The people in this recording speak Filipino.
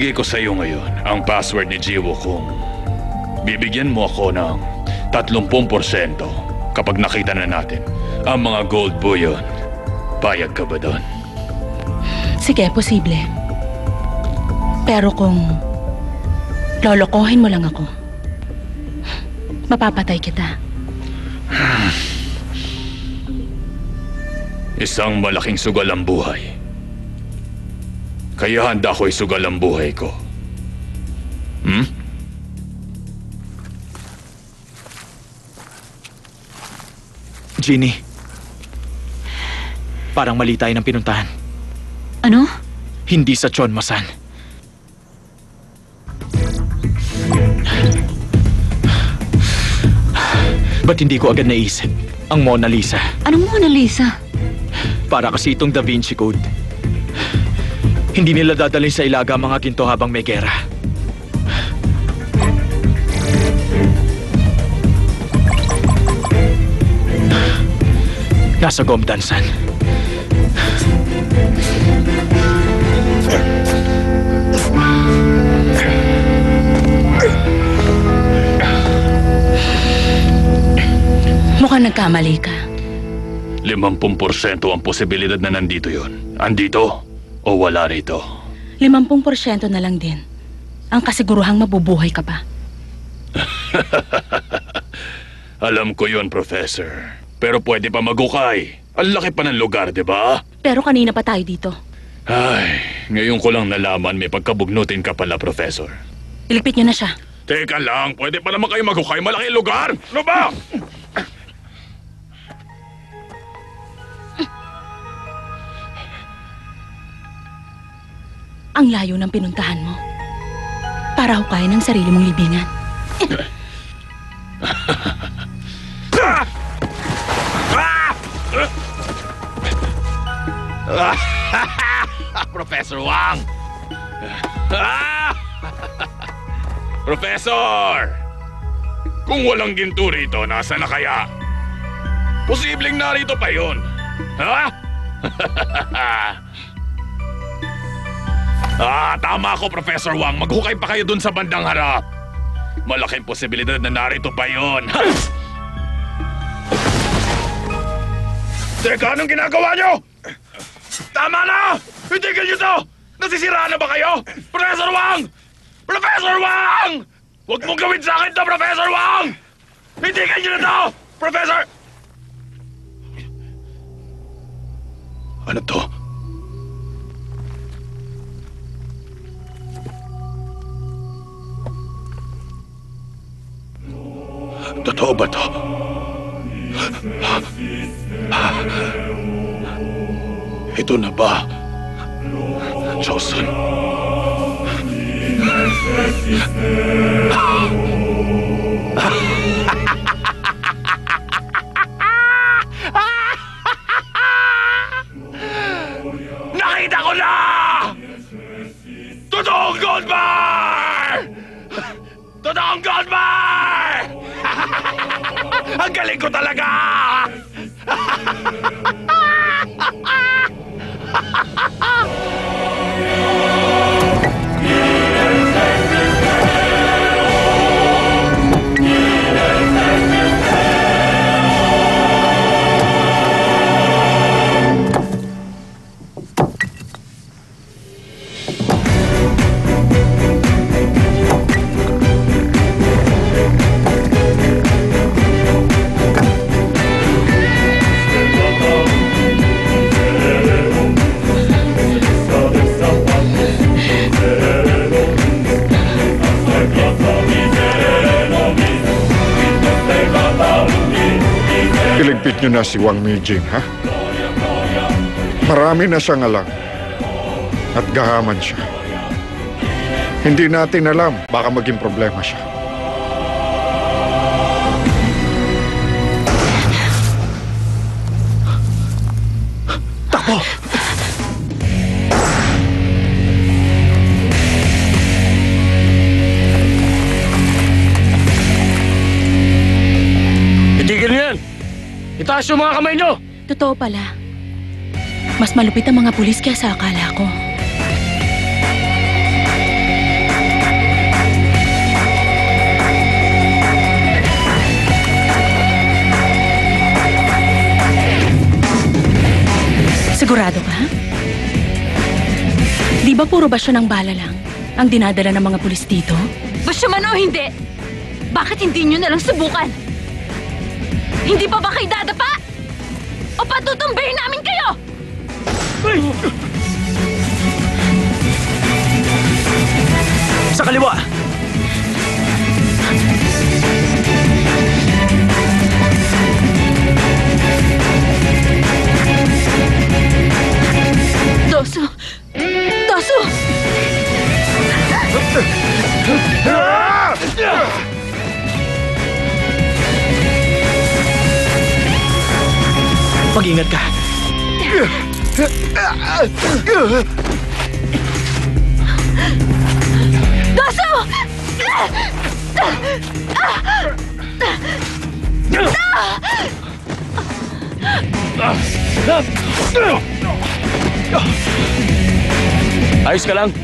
Ibibigay ko sa iyo ngayon ang password ni Jiwo kung bibigyan mo ako ng 30% kapag nakita na natin ang mga gold bullion. Payag ka ba doon? Sige, posible. Pero kung lolokohin mo lang ako, mapapatay kita. Isang malaking sugal ang buhay. Kaya handa ko isugal ang buhay ko. Ginny, parang mali tayo ng pinuntahan. Ano? Hindi sa Chonmasan. Ba't hindi ko agad naisip ang Mona Lisa? Anong Mona Lisa? Para kasi itong Da Vinci Code. Hindi nila dadalhin sa ilaga mga ginto habang may gera. Nasa Gomdansan. Mukhang nagkamali ka. 50% ang posibilidad na nandito yon. Andito o wala rito. 50% na lang din. Ang kasiguruhang mabubuhay ka pa. Alam ko yon, Professor. Pero pwede pa magukay. Ang laki pa ng lugar, di ba? Pero kanina pa tayo dito. Ay, ngayon ko lang nalaman may pagkabugnutin ka pala, Professor. Iligpit niyo na siya. Teka lang, pwede pa naman kayo magukay. Malaking lugar! Ano ba? Ang layo ng pinuntahan mo. Para hukayin ang sarili mong libingan. Professor Wang! Professor! Kung walang ginto rito, nasa na kaya? Posibleng narito pa yun. Ha? Tama ako, Professor Wang. Maghukay pa kayo dun sa bandang harap. Malaking posibilidad na narito pa yun. Teka, anong ginagawa nyo? Tama na! Itigil nyo to! Nasisiraan na ba kayo? Professor Wang! Professor Wang! Huwag mong gawin sa akin to, Professor Wang! Itigil nyo na to! Professor! Ano to? Totoo ba to? Ito na ba? Chosun. Nakita ko na! Totoong gold bar! Totoong gold bar! Ang galing ko talaga! Iligpit niyo na si Wang Mijing, ha? Marami na siyang alam. At gahaman siya. Hindi natin alam, baka maging problema siya. Takbo! Itigil niyo yan! Itaas yung mga kamay niyo! Totoo pala. Mas malupit ang mga pulis kaya sa akala ko. Sigurado ka? Di ba puro basyo ng bala lang ang dinadala ng mga pulis dito? Basyo man o hindi, bakit hindi nyo nalang subukan? Hindi pa ba kayo dadapa? O patutumbayin namin kayo? Sa kaliwa! Doso! Doso! Mag-ingat ka. Doso! Ayos ka lang?